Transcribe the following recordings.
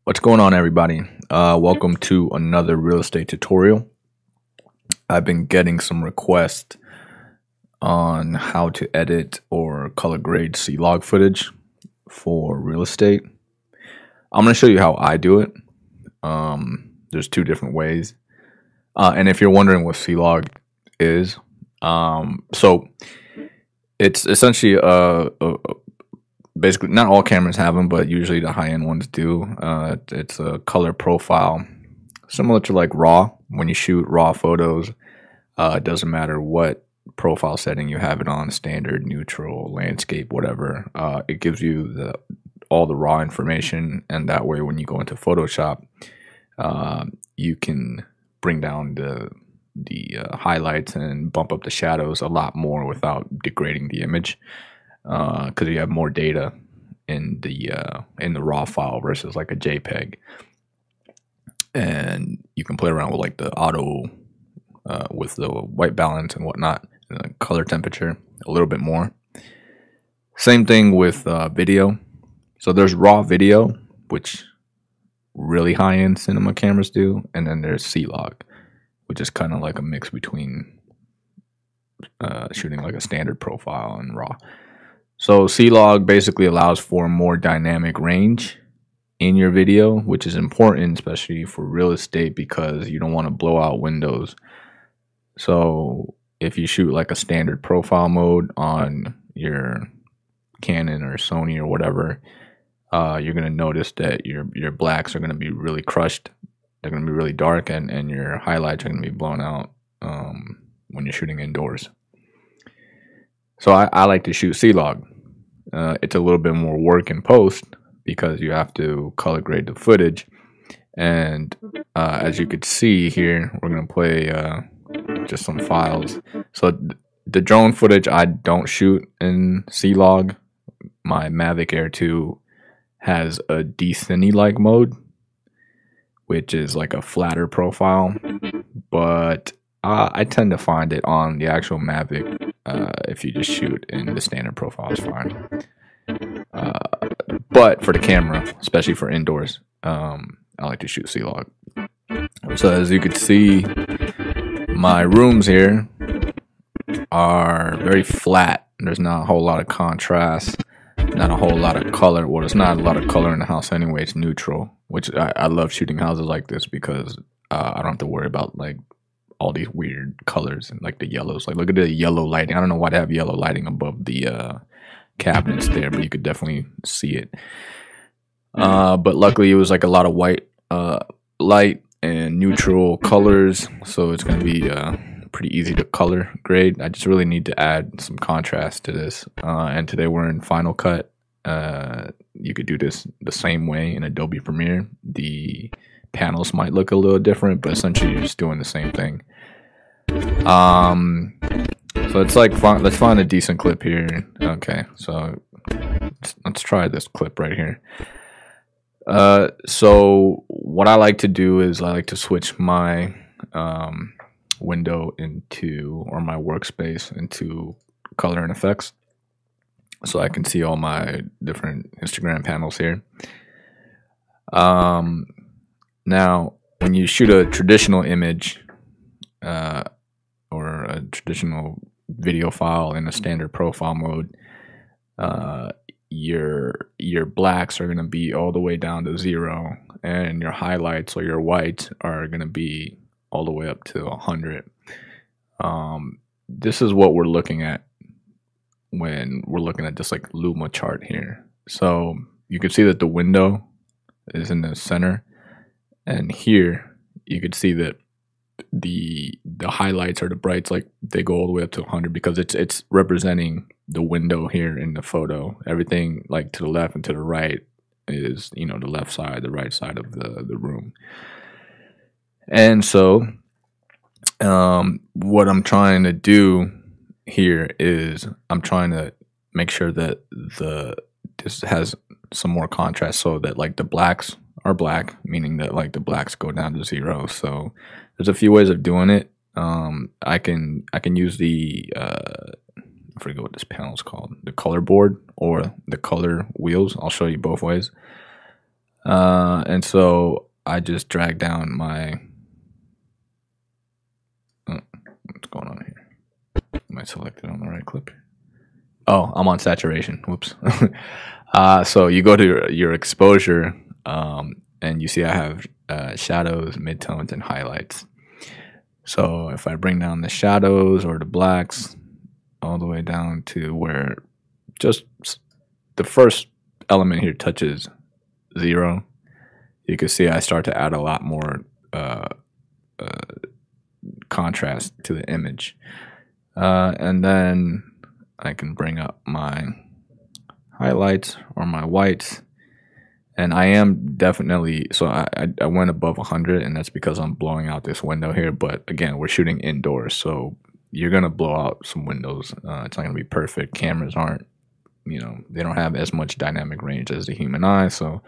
What's going on, everybody? Welcome to another real estate tutorial. I've been getting some requests on how to edit or color grade C-Log footage for real estate. I'm going to show you how I do it. There's two different ways. And if you're wondering what C-Log is, so it's essentially basically not all cameras have them, but usually the high-end ones do. It's a color profile similar to like RAW. When you shoot RAW photos, it doesn't matter what profile setting you have it on, standard, neutral, landscape, whatever. It gives you all the raw information, and that way when you go into Photoshop, you can bring down the highlights and bump up the shadows a lot more without degrading the image, because you have more data in the raw file versus like a JPEG, and you can play around with like the auto with the white balance and whatnot, and the color temperature a little bit more. Same thing with video. So there's raw video, which really high-end cinema cameras do, and then there's C-Log, which is kind of like a mix between shooting like a standard profile and raw. So C-Log basically allows for more dynamic range in your video, which is important, especially for real estate, because you don't want to blow out windows. So if you shoot like a standard profile mode on your Canon or Sony or whatever, you're going to notice that your blacks are going to be really crushed. They're going to be really dark, and your highlights are going to be blown out when you're shooting indoors. So I like to shoot C-Log. It's a little bit more work in post because you have to color grade the footage. And as you could see here, we're going to play just some files. So the drone footage I don't shoot in C-Log. My Mavic Air 2 has a Decine-like mode, which is like a flatter profile, but I tend to find it on the actual Mavic. If you just shoot in the standard profile, it's fine. But for the camera, especially for indoors, I like to shoot C-Log. So as you can see, my rooms here are very flat. There's not a whole lot of contrast, not a whole lot of color. Well, there's not a lot of color in the house anyway. It's neutral, which I love shooting houses like this because I don't have to worry about like all these weird colors and like the yellows. Like look at the yellow lighting. I don't know why they have yellow lighting above the cabinets there, but you could definitely see it. But luckily it was like a lot of white light and neutral colors, so it's going to be pretty easy to color grade. I just really need to add some contrast to this, and today we're in Final Cut. You could do this the same way in Adobe Premiere. The panels might look a little different, but essentially you're just doing the same thing. So it's like, let's find a decent clip here. Okay, so let's try this clip right here. So what I like to do is I like to switch my window into, or my workspace into, color and effects, so I can see all my different Instagram panels here. Now, when you shoot a traditional image or a traditional video file in a standard profile mode, your blacks are going to be all the way down to 0, and your highlights or your whites are going to be all the way up to 100. This is what we're looking at when we're looking at this like Luma chart here. So you can see that the window is in the center, and here you could see that the highlights or the brights, like they go all the way up to 100 because it's representing the window here in the photo. Everything like to the left and to the right is, you know, the left side, the right side of the room. And so what I'm trying to do here is I'm trying to make sure that this has some more contrast, so that like the blacks are black, meaning that like the blacks go down to 0. So there's a few ways of doing it. I can use the I forget what this panel is called, the color board or the color wheels. I'll show you both ways. And so I just drag down my, what's going on here? Am I selected on the right clip? Oh, I'm on saturation. Whoops. So you go to your exposure, and you see I have shadows, midtones, and highlights. So if I bring down the shadows or the blacks all the way down to where just the first element here touches 0, you can see I start to add a lot more contrast to the image. And then I can bring up my highlights or my whites. And I am definitely, so I went above 100, and that's because I'm blowing out this window here. But again, we're shooting indoors, so you're going to blow out some windows. It's not going to be perfect. Cameras aren't, they don't have as much dynamic range as the human eye. So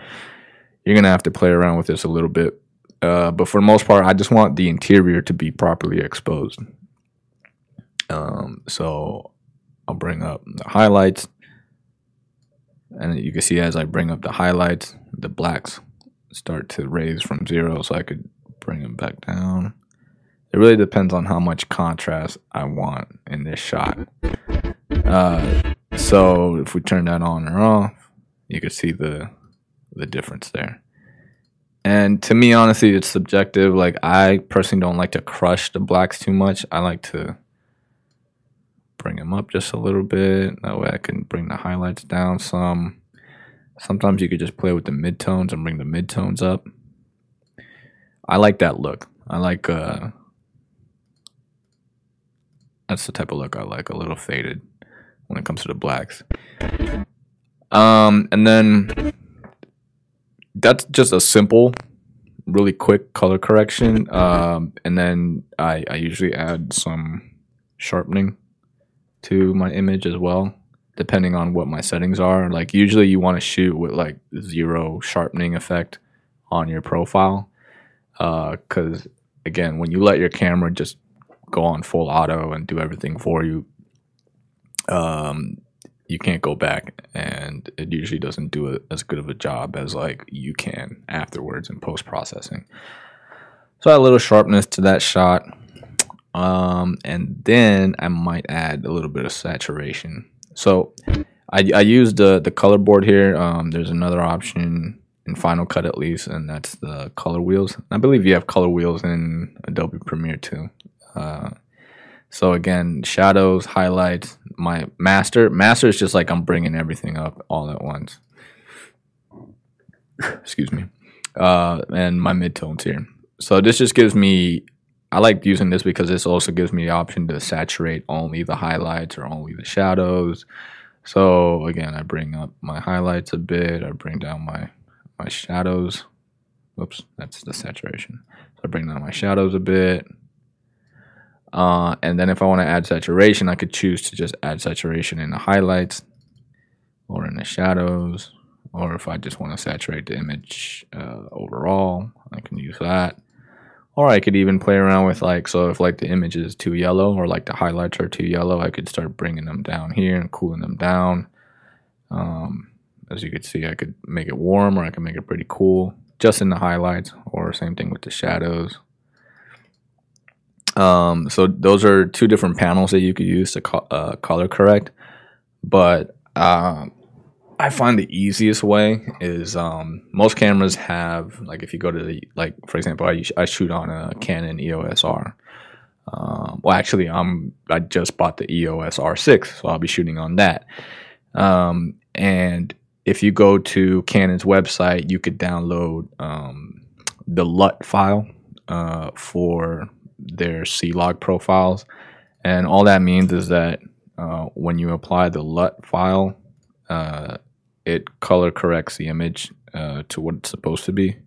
you're going to have to play around with this a little bit. But for the most part, I just want the interior to be properly exposed. So I'll bring up the highlights. And you can see as I bring up the highlights, the blacks start to raise from 0, so I could bring them back down. It really depends on how much contrast I want in this shot. So if we turn that on or off, you can see the difference there. And to me, honestly, it's subjective. Like, I personally don't like to crush the blacks too much. I like to bring them up just a little bit. That way I can bring the highlights down some. Sometimes you could just play with the midtones and bring the midtones up. I like that look. I like, that's the type of look I like, a little faded when it comes to the blacks. And then that's just a simple, really quick color correction. And then I usually add some sharpening to my image as well, depending on what my settings are. Like, usually you want to shoot with like 0 sharpening effect on your profile, because again, when you let your camera just go on full auto and do everything for you, you can't go back, and it usually doesn't do as good of a job as like you can afterwards in post-processing. So I add a little sharpness to that shot. And then I might add a little bit of saturation. So I used the color board here. There's another option in Final Cut, at least, and that's the color wheels. I believe you have color wheels in Adobe Premiere too. So again, shadows, highlights, my master is just like I'm bringing everything up all at once. Excuse me. And my midtones here. So this just gives me, I like using this because this also gives me the option to saturate only the highlights or only the shadows. So again, I bring up my highlights a bit. I bring down my shadows. Oops, that's the saturation. So I bring down my shadows a bit. And then if I want to add saturation, I could choose to just add saturation in the highlights or in the shadows. Or if I just want to saturate the image overall, I can use that. Or I could even play around with, like, so if like the image is too yellow or like the highlights are too yellow, I could start bringing them down here and cooling them down. As you can see, I could make it warm or I can make it pretty cool just in the highlights, or same thing with the shadows. So those are 2 different panels that you could use to color correct. But I find the easiest way is most cameras have, like, if you go to the, like, for example, I shoot on a Canon EOS R. Well, actually, I just bought the EOS R6, so I'll be shooting on that. And if you go to Canon's website, you could download the LUT file for their C-Log profiles. And all that means is that when you apply the LUT file, it color corrects the image to what it's supposed to be.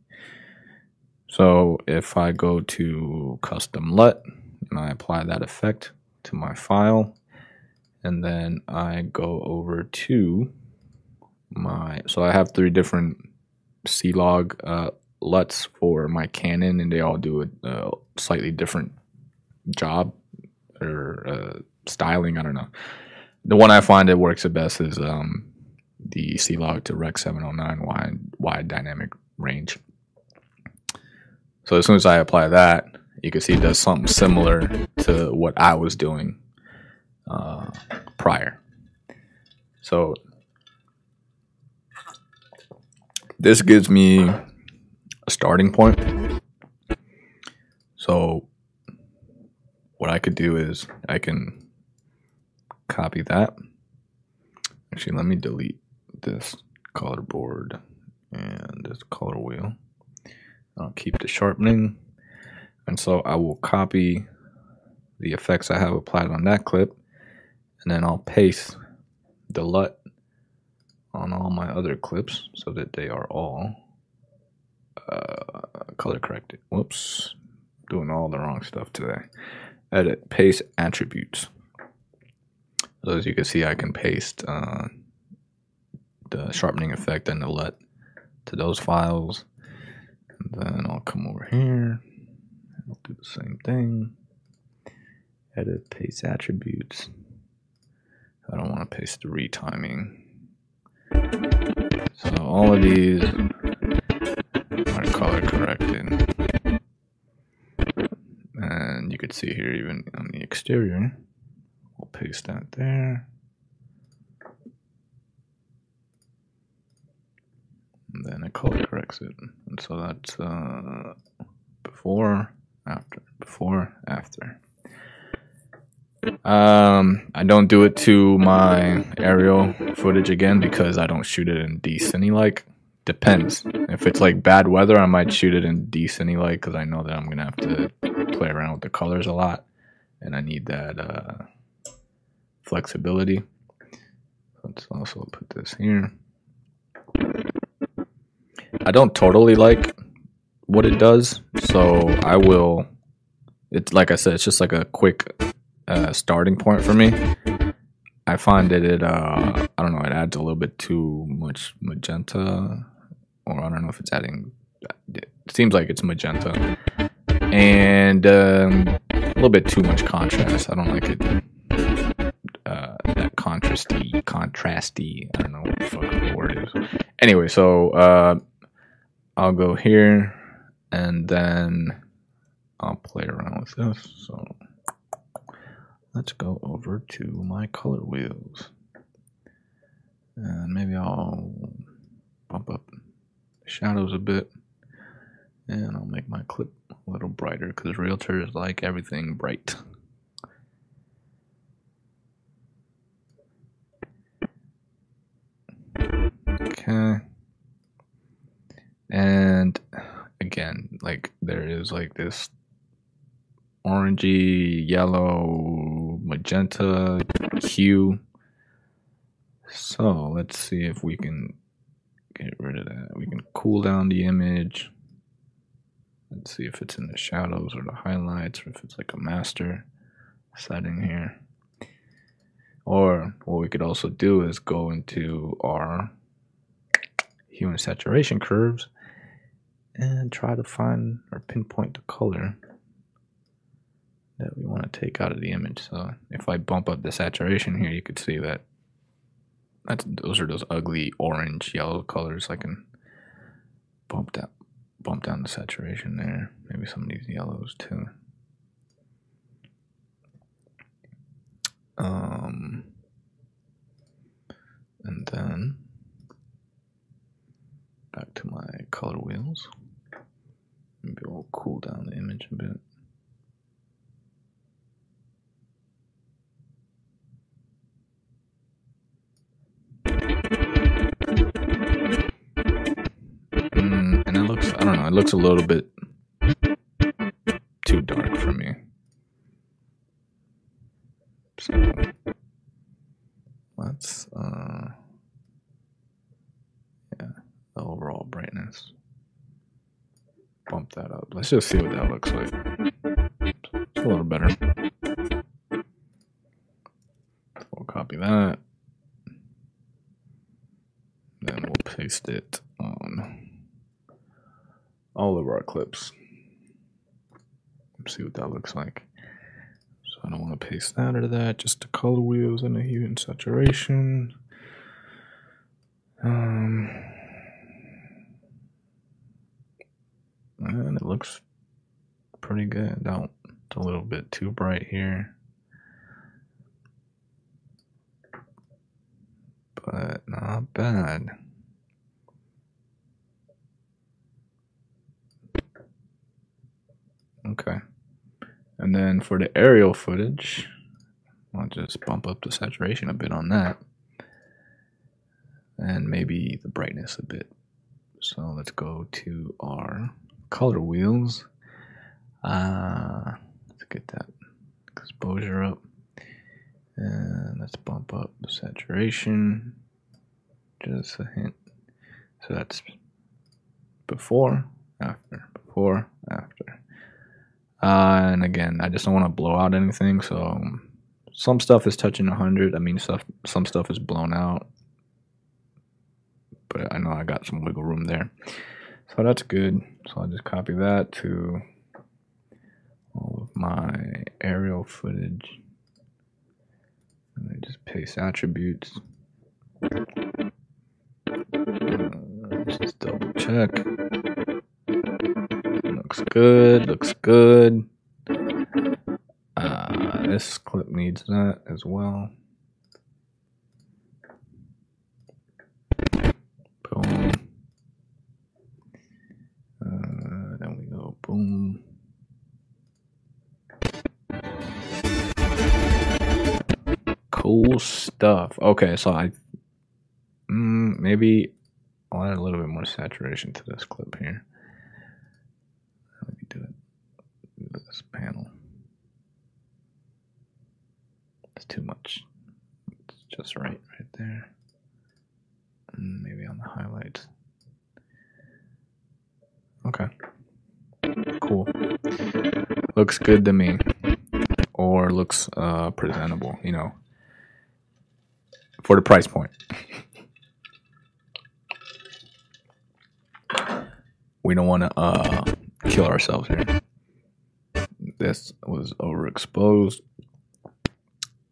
So if I go to custom LUT and I apply that effect to my file, and then I go over to my, so I have 3 different C-Log LUTs for my Canon, and they all do a slightly different job or styling. I don't know. The one I find that works the best is the C-Log to Rec 709 wide dynamic range. So as soon as I apply that, you can see it does something similar to what I was doing prior. So this gives me a starting point. So what I could do is I can copy that. Actually, let me delete this color board and this color wheel. I'll keep the sharpening. And so I will copy the effects I have applied on that clip, and then I'll paste the LUT on all my other clips so that they are all color corrected. Whoops, doing all the wrong stuff today. Edit, paste attributes. So as you can see, I can paste the sharpening effect and the LUT to those files. And then I'll come over here. I'll do the same thing. Edit, paste attributes. I don't want to paste the retiming. So all of these are color corrected. And you could see here even on the exterior, we'll paste that there. And then it color corrects it. And so that's before, after. I don't do it to my aerial footage again because I don't shoot it in D-Cine-like. Depends. If it's like bad weather, I might shoot it in D-Cine-like because I know that I'm gonna have to play around with the colors a lot, and I need that flexibility. Let's also put this here. I don't totally like what it does, so I will. It's like I said, it's just like a quick starting point for me. I find that it I don't know, it adds a little bit too much magenta, or I don't know if it's adding. It seems like it's magenta, and a little bit too much contrast. I don't like it. That contrasty. I don't know what the fuck the word is. Anyway, so I'll go here, and then I'll play around with this. So let's go over to my color wheels, and maybe I'll bump up the shadows a bit, and I'll make my clip a little brighter because realtors like everything bright. Okay. And again, like there is like this orangey, yellow, magenta hue. So let's see if we can get rid of that. We can cool down the image. Let's see if it's in the shadows or the highlights, or if it's like a master setting here. Or what we could also do is go into our hue and saturation curves and try to find or pinpoint the color that we want to take out of the image. So if I bump up the saturation here, you could see that those are those ugly orange yellow colors. I can bump down the saturation there. Maybe some of these yellows too. And then back to my color wheels. Maybe we'll cool down the image a bit. And it looks, I don't know, it looks a little bit too dark for me. So let's, yeah, the overall brightness. Bump that up. Let's just see what that looks like. It's a little better. We'll copy that. Then we'll paste it on all of our clips. See what that looks like. So I don't want to paste that or that, just the color wheels and the hue and saturation. looks pretty good. Don't, it's a little bit too bright here, but not bad. Okay. And then for the aerial footage, I'll just bump up the saturation a bit on that. And maybe the brightness a bit. So let's go to our color wheels. Let's get that exposure up. And let's bump up the saturation. Just a hint. So that's before, after, before, after. And again, I just don't want to blow out anything. So some stuff is touching 100. I mean, some stuff is blown out. But I know I got some wiggle room there. So that's good. So I'll just copy that to all of my aerial footage. And I just paste attributes. Let's just double check. Looks good, looks good. This clip needs that as well. Boom. Then we go boom. Cool stuff. Okay, so maybe I'll add a little bit more saturation to this clip here. Let me do it. This panel. It's too much. It's just right there. And maybe on the highlights. Okay. Cool. Looks good to me. Or looks presentable, you know, for the price point. We don't want to kill ourselves here. This was overexposed.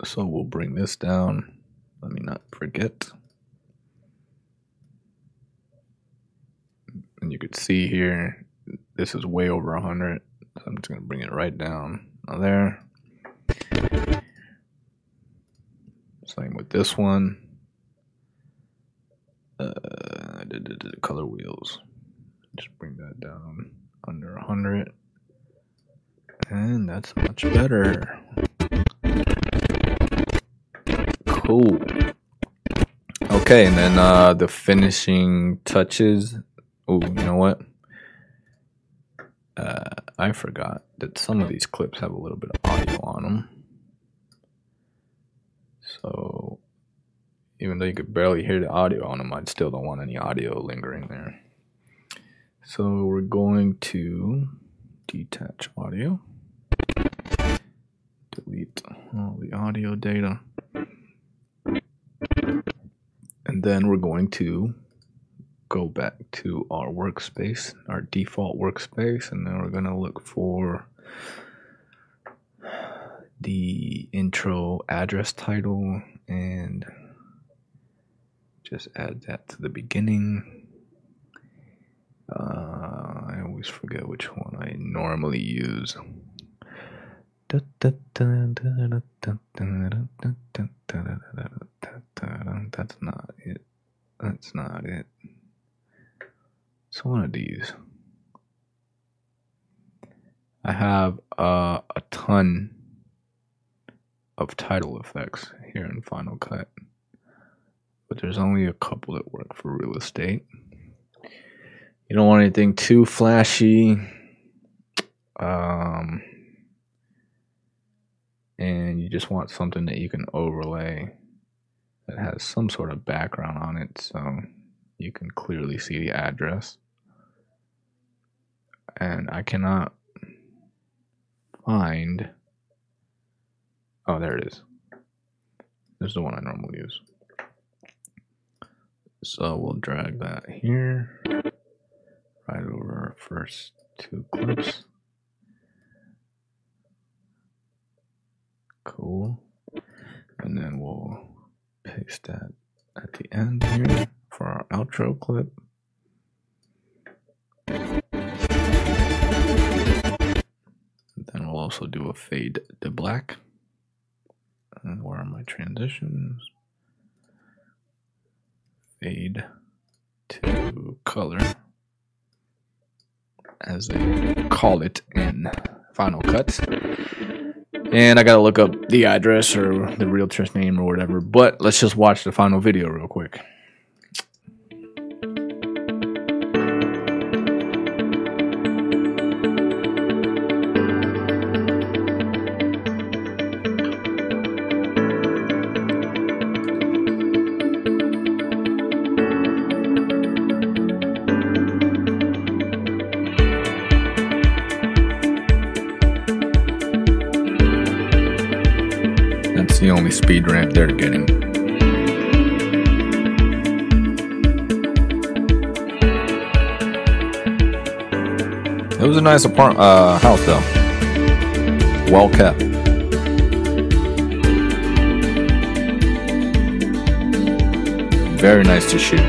So we'll bring this down. Let me not forget. And you can see here, this is way over 100. So I'm just going to bring it right down there. Same with this one. I did the color wheels. Just bring that down under 100. And that's much better. Cool. Okay, and then the finishing touches. Oh, you know what? I forgot that some of these clips have a little bit of audio on them. So even though you could barely hear the audio on them, I still don't want any audio lingering there. So we're going to detach audio. Delete all the audio data. And then we're going to go back to our workspace, our default workspace, and then we're going to look for the intro address title and just add that to the beginning. I always forget which one I normally use. That's not it. That's not it. It's one of these. I have a ton of title effects here in Final Cut, but there's only a couple that work for real estate. You don't want anything too flashy, and you just want something that you can overlay that has some sort of background on it so you can clearly see the address. And I cannot find, oh, there it is. This is the one I normally use. So we'll drag that here, right over our first two clips. Cool. And then we'll paste that at the end here for our outro clip. also do a fade to black. And where are my transitions? Fade to color, as they call it in Final Cut. And I gotta look up the address or the realtor's name or whatever, but let's just watch the final video real quick. That's the only speed ramp they're getting. It was a nice house though. Well kept. Very nice to shoot.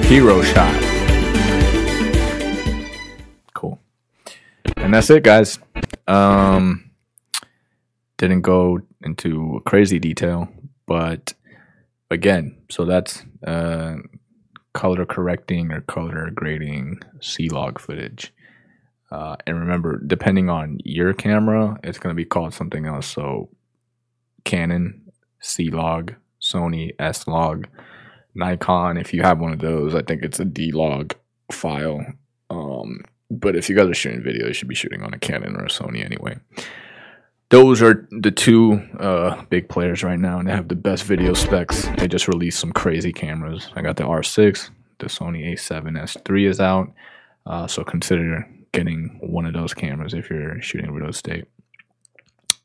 Hero shot. Cool. And that's it, guys. Didn't go into crazy detail, but again, so that's color correcting or color grading C-Log footage. And remember, depending on your camera, it's going to be called something else. So Canon C-Log, Sony S-Log, Nikon, if you have one of those, I think it's a D-Log file. But if you guys are shooting video, you should be shooting on a Canon or a Sony anyway. Those are the two big players right now, and they have the best video specs. They just released some crazy cameras. I got the R6, the Sony a7S III is out, so consider getting one of those cameras if you're shooting real estate.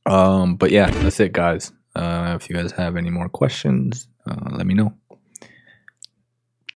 But yeah, that's it, guys. If you guys have any more questions, let me know.